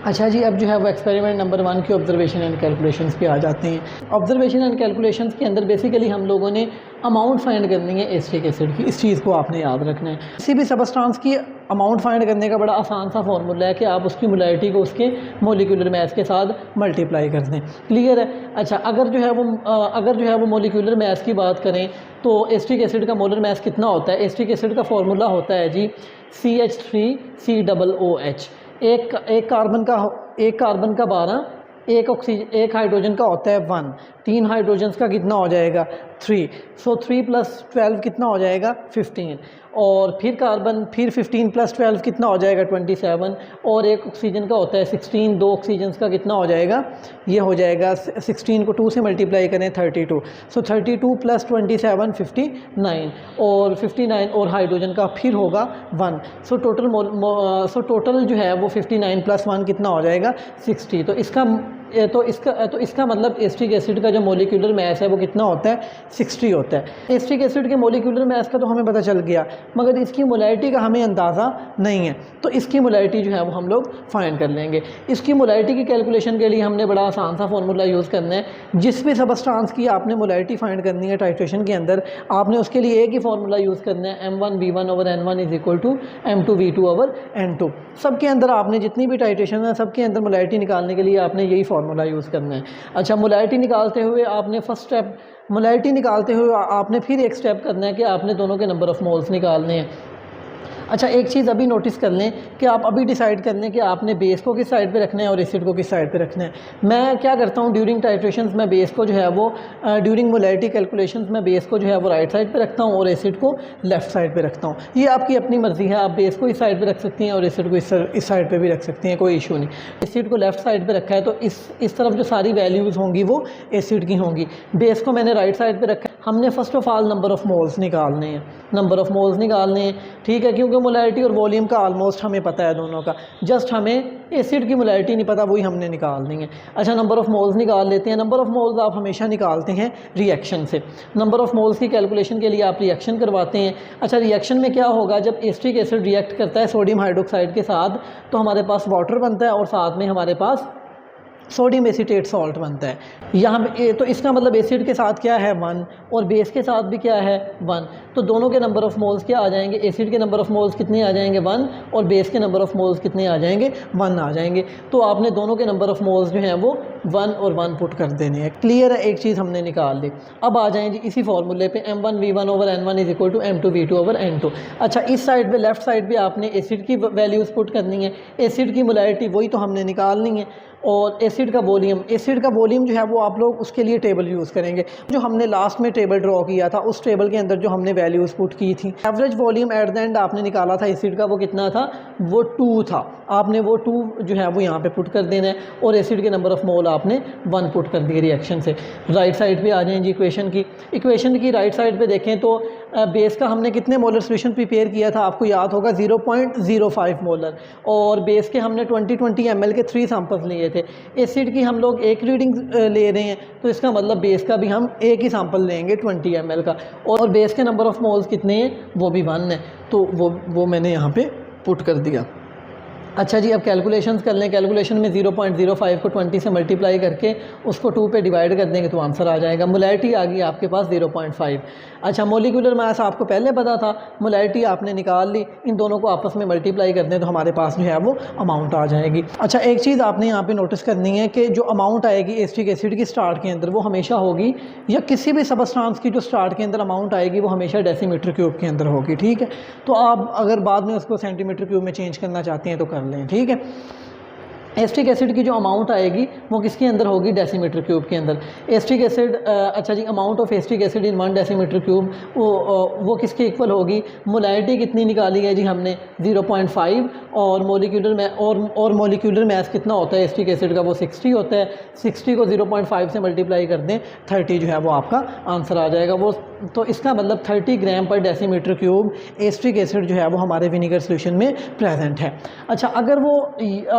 अच्छा जी, अब जो है वो एक्सपेरिमेंट नंबर 1 की ऑब्जर्वेशन एंड कैलकुलेशंस पे आ जाते हैं। ऑब्जर्वेशन एंड कैलकुलेशंस के अंदर बेसिकली हम लोगों ने अमाउंट फाइंड करनी है एसिटिक एसिड की। इस चीज़ को आपने याद रखना है। किसी भी सबस्टांस की अमाउंट फाइंड करने का बड़ा आसान सा फॉर्मूला है कि आप उसकी मोलैरिटी को उसके मोलिकुलर मास के साथ मल्टीप्लाई कर दें। क्लियर है? अच्छा, अगर जो है वो मोलिकुलर मास की बात करें तो एसिटिक एसिड का मोलर मास कितना होता है? एसिटिक एसिड का फॉर्मूला होता है जी CH3COOH। एक कार्बन का 12, एक हाइड्रोजन का होता है 1, 3 हाइड्रोजन का कितना हो जाएगा 3। सो 3 + 12 कितना हो जाएगा 15, और फिर 15 + 12 कितना हो जाएगा 27, और एक ऑक्सीजन का होता है 16, 2 ऑक्सीजन का कितना हो जाएगा, ये हो जाएगा 16 को 2 से मल्टीप्लाई करें 32। सो 32 + 27 59, और 59 और हाइड्रोजन का फिर होगा 1। सो टोटल जो है वो 59 + 1 कितना हो जाएगा 60। तो इसका मतलब एसिटिक एसिड का जो मोलिकुलर मास है वो कितना होता है 60 होता है। एसिटिक एसिड के मोलिकुलर मास का तो हमें पता चल गया, मगर इसकी मोलैरिटी का हमें अंदाज़ा नहीं है। तो इसकी मोलैरिटी जो है वो हम लोग फाइंड कर लेंगे। इसकी मोलैरिटी की कैलकुलेशन के लिए हमने बड़ा आसान सा फॉर्मूला यूज़ करना है। जिस भी सबस्टांस की आपने मोलैरिटी फाइंड करनी है टाइट्रेशन के अंदर, आपने उसके लिए एक ही फॉर्मूला यूज़ करना है, M1V1/N1 = M2V2/N2। सबके अंदर आपने जितनी भी टाइट्रेशन है सबके अंदर मोलैरिटी निकालने के लिए आपने यही फॉर्मूला यूज़ करना है। अच्छा, मोलैरिटी निकालते हुए आपने फिर एक स्टेप करना है कि आपने दोनों के नंबर ऑफ़ मोल्स निकालने हैं। अच्छा, एक चीज़ अभी नोटिस कर लें कि आप अभी डिसाइड कर लें कि आपने बेस को किस साइड पे रखना है और एसिड को किस साइड पे रखना है। मैं क्या करता हूँ, ड्यूरिंग टाइट्रेशंस में बेस को जो है वो ड्यूरिंग मोलैरिटी कैलकुलेशंस में बेस को जो है वो राइट साइड पे रखता हूँ और एसिड को लेफ़्ट साइड पे रखता हूँ। ये आपकी अपनी मर्ज़ी है, आप बेस को इस साइड पर रख सकती हैं और एसिड को इस साइड पर भी रख सकती हैं, कोई इशू नहीं। एसिड को लेफ़्ट साइड पर रखा है तो इस तरफ जो सारी वैल्यूज़ होंगी वो एसिड की होंगी। बेस को मैंने राइट साइड पर रखा है। हमने first of all number of moles निकालने हैं, ठीक है, क्योंकि मोलैरिटी और वॉल्यूम का ऑलमोस्ट हमें पता है दोनों का, जस्ट हमें एसिड की मोलैरिटी नहीं पता, वही हमने निकालनी है। अच्छा, नंबर ऑफ़ मोल्स निकाल लेते हैं। नंबर ऑफ़ मोल्स आप हमेशा निकालते हैं रिएक्शन से। नंबर ऑफ़ मोल्स की कैलकुलेशन के लिए आप रिएक्शन करवाते हैं। अच्छा, रिएक्शन में क्या होगा, जब एसिटिक एसिड रिएक्ट करता है सोडियम हाइड्रोक्साइड के साथ तो हमारे पास वाटर बनता है और साथ में हमारे पास सोडियम एसीटेट सॉल्ट बनता है। यहाँ पे तो इसका मतलब एसिड के साथ क्या है 1 और बेस के साथ भी क्या है 1। तो दोनों के नंबर ऑफ़ मोल्स क्या आ जाएंगे, एसिड के नंबर ऑफ़ मोल्स कितने आ जाएंगे 1, और बेस के नंबर ऑफ़ मोल्स कितने आ जाएंगे 1 आ जाएंगे। तो आपने दोनों के नंबर ऑफ़ मोल्स जो हैं वो 1 और 1 पुट कर देने हैं। क्लियर है? एक चीज़ हमने निकाल ली। अब आ जाएँ जी इसी फॉर्मूले पे, M1V1/N1 = M2V2/N2। अच्छा, इस साइड पे लेफ़्ट साइड पे आपने एसिड की वैल्यूज़ पुट करनी है। एसिड की मोलैरिटी वही तो हमने निकालनी है, और एसिड का वॉल्यूम जो है वो आप लोग उसके लिए टेबल यूज़ करेंगे जो हमने लास्ट में टेबल ड्रॉ किया था। उस टेबल के अंदर जो हमने वैल्यूज़ पुट की थी, average volume at the end आपने निकाला था एसिड का, वो कितना था, वो 2 था। आपने वो 2 जो है वो यहाँ पे पुट कर देना है, और एसिड के नंबर ऑफ़ मोल आपने 1 पुट कर दिए रिएक्शन से। राइट साइड पे आ जाएं जी इक्वेशन की राइट साइड पे देखें तो बेस का हमने कितने मोलर सोल्यूशन प्रिपेयर किया था, आपको याद होगा 0.05 मोलर, और बेस के हमने 20 ml के 3 सैंपल्स लिए थे। एसिड की हम लोग एक रीडिंग ले रहे हैं, तो इसका मतलब बेस का भी हम एक ही सैंपल लेंगे 20 ml का, और बेस के नंबर ऑफ़ मोल्स कितने हैं, वो भी 1 है। तो वो मैंने यहाँ पे पुट कर दिया। अच्छा जी, अब कैलकुलेशंस कर लें। कैलकुलेशन में 0.05 को 20 से मल्टीप्लाई करके उसको 2 पे डिवाइड कर देंगे तो आंसर आ जाएगा। मोलैरिटी आ गई आपके पास 0.5। अच्छा, मोलिकुलर मास आपको पहले पता था, मोलैरिटी आपने निकाल ली, इन दोनों को आपस में मल्टीप्लाई कर दें तो हमारे पास जो है वो अमाउंट आ जाएगी। अच्छा, एक चीज़ आपने यहाँ पर नोटिस करनी है कि जो अमाउंट आएगी एसिटिक एसिड की स्टार्ट के अंदर, वो हमेशा होगी, या किसी भी सबस्टांस की जो स्टार्ट के अंदर अमाउंट आएगी वो हमेशा डेसीमीटर क्यूब के अंदर होगी। ठीक है, तो आप अगर बाद में उसको सेंटीमीटर क्यूब में चेंज करना चाहते हैं तो कर लें। ठीक है, एसिटिक एसिड की जो अमाउंट आएगी वो किसके अंदर होगी, डेसीमीटर क्यूब के अंदर। एसिटिक एसिड, अच्छा जी, amount of acetic acid in 1 decimetre cube वो किसके इक्वल होगी, मोलैरिटी कितनी निकाली है जी हमने 0.5, और मोलिकुलर मास कितना होता है एसिटिक एसिड का, वो 60 होता है। 60 को 0.5 से मल्टीप्लाई कर दें 30 जो है वो आपका आंसर आ जाएगा। वो तो इसका मतलब 30 ग्राम पर डेसीमीटर क्यूब एस्ट्रिक एसिड जो है वो हमारे विनीगर सोल्यूशन में प्रेजेंट है। अच्छा, अगर वो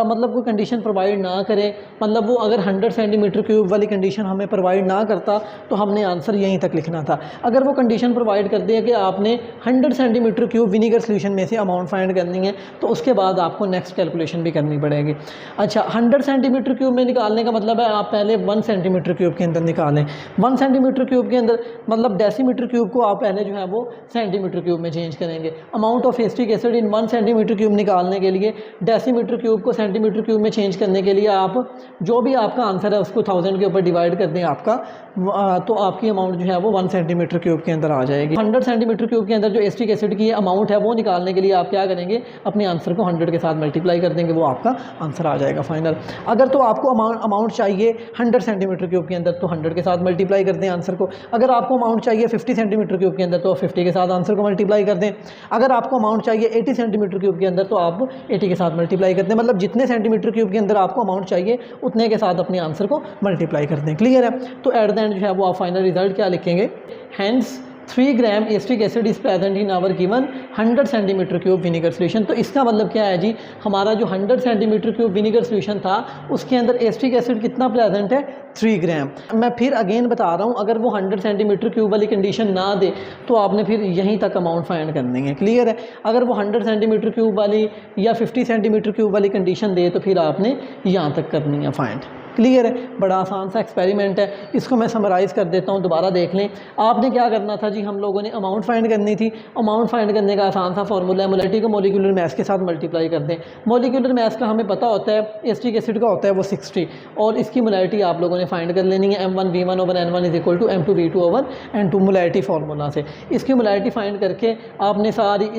मतलब कोई कंडीशन प्रोवाइड ना करे, मतलब वो अगर 100 सेंटीमीटर क्यूब वाली कंडीशन हमें प्रोवाइड ना करता तो हमने आंसर यहीं तक लिखना था। अगर वो कंडीशन प्रोवाइड कर दिया कि आपने 100 सेंटीमीटर क्यूब विनीगर सोल्यूशन में से अमाउंट फाइंड करनी है, तो उसके बाद आपको नेक्स्ट कैलकुलेशन भी करनी पड़ेगी। अच्छा, 100 सेंटीमीटर क्यूब में निकालने का मतलब है आप पहले 1 सेंटीमीटर क्यूब के अंदर निकालें। 1 सेंटीमीटर क्यूब के अंदर मतलब डेसीमीटर क्यूब को आप पहले जो है वो सेंटीमीटर क्यूब में चेंज करेंगे। Amount of acetic acid in 1 centimetre cube निकालने के लिए डेसीमीटर क्यूब को सेंटीमीटर क्यूब में चेंज करने के लिए आप जो भी आपका आंसर है उसको 1000 के ऊपर डिवाइड कर दें आपका, तो आपकी अमाउंट जो है वो 1 सेंटीमीटर क्यूब के अंदर आ जाएगी। 100 सेंटीमीटर क्यूब के अंदर जो एस्ट्रिक एसिड की अमाउंट है वो निकालने के लिए आप क्या करेंगे, अपने आंसर को 100 के साथ मल्टीप्लाई कर देंगे, वो आपका आंसर आ जाएगा फाइनल। अगर तो आपको अमाउंट चाहिए 100 सेंटीमीटर क्यूब के अंदर तो 100 के साथ मल्टीप्लाई कर दें आंसर को। अगर आपको अमाउंट चाहिए 50 सेंटीमीटर क्यूब के अंदर तो 50 के साथ आंसर को मल्टीप्लाई कर दें। अगर आपको अमाउंट चाहिए 80 सेंटीमीटर क्यूब के अंदर तो आप 80 के साथ मल्टीप्लाई कर दें। मतलब जितने सेंटीमीटर क्यूब के अंदर आपको अमाउंट चाहिए उतने के साथ अपने आंसर को मल्टीप्लाई कर दें। क्लियर है? तो एट द एंड जो है वो आप फाइनल रिजल्ट क्या लिखेंगे, hence 3 gram acetic acid is present in our given 100 centimetre cube vinegar solution. तो इसका मतलब क्या है जी, हमारा जो 100 सेंटीमीटर क्यूब विनीगर सोल्यूशन था उसके अंदर एस्ट्रिक एसिड कितना प्रेजेंट है, 3 ग्राम। मैं फिर अगेन बता रहा हूँ, अगर वो 100 सेंटीमीटर क्यूब वाली कंडीशन ना दे तो आपने फिर यहीं तक अमाउंट फाइंड करनी है। क्लियर है? अगर वो 100 सेंटीमीटर क्यूब वाली या 50 सेंटीमीटर क्यूब वाली कंडीशन दे तो फिर आपने यहाँ तक करनी है फाइंड। क्लियर है? बड़ा आसान सा एक्सपेरिमेंट है, इसको मैं समराइज़ कर देता हूँ, दोबारा देख लें। आपने क्या करना था जी, हम लोगों ने अमाउंट फाइंड करनी थी। अमाउंट फाइंड करने का आसान सा फॉर्मूला है, मोलैरिटी को मोलिकुलर मास के साथ मल्टीप्लाई कर दें। मोलिकुलर मास का हमें पता होता है, एस्ट्रिक एसिड का होता है वो 60, और इसकी मोलैरिटी आप लोगों ने फाइंड कर लेनी है M1V1/N1 = M2V2/N2 मोलैरिटी फार्मूला से। इसकी मोलैरिटी फाइंड करके आपने सारी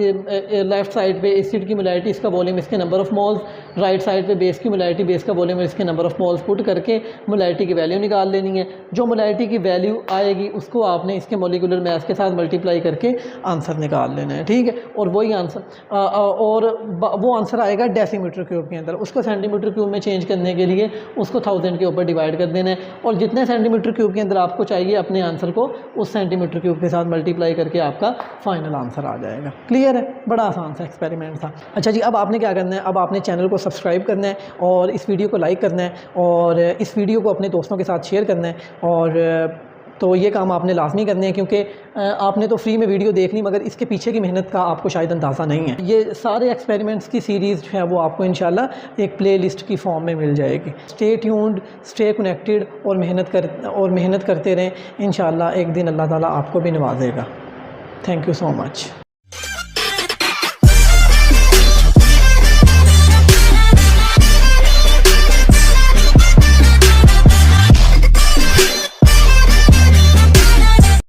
लेफ्ट साइड पे एसिड की मोलैरिटी, इसका वॉल्यूम, इसके number of moles, right side पे बेस की मोलैरिटी, बेस का वॉल्यूम, इसके नंबर ऑफ मोल्स पुट करके मोलैरिटी की वैल्यू निकाल लेनी है। जो मोलैरिटी की वैल्यू आएगी उसको आपने इसके मोलिकुलर मास के साथ मल्टीप्लाई करके आंसर निकाल लेना है। ठीक है? और वही आंसर और वो आंसर आएगा डेसीमीटर क्यूब के अंदर। उसको सेंटीमीटर क्यूब में चेंज करने के लिए उसको 1000 के ऊपर डिवाइड कर देना है, और जितने सेंटीमीटर क्यूब के अंदर आपको चाहिए अपने आंसर को उस सेंटीमीटर क्यूब के साथ मल्टीप्लाई करके आपका फाइनल आंसर आ जाएगा। क्लियर है? बड़ा आसान सा एक्सपेरिमेंट था। अच्छा जी, अब आपने क्या करना है, अब आपने चैनल को सब्सक्राइब करना है और इस वीडियो को लाइक करना है और इस वीडियो को अपने दोस्तों के साथ शेयर करना है। और तो ये काम आपने लाजमी करने हैं, क्योंकि आपने तो फ्री में वीडियो देख ली मगर इसके पीछे की मेहनत का आपको शायद अंदाज़ा नहीं है। ये सारे एक्सपेरिमेंट्स की सीरीज़ जो है वो आपको इंशाल्लाह एक प्लेलिस्ट की फॉर्म में मिल जाएगी। स्टे ट्यून्ड, स्टे कनेक्टेड और मेहनत करते रहें। इंशाल्लाह एक दिन अल्लाह ताला आपको भी नवाजेगा। Thank you so much.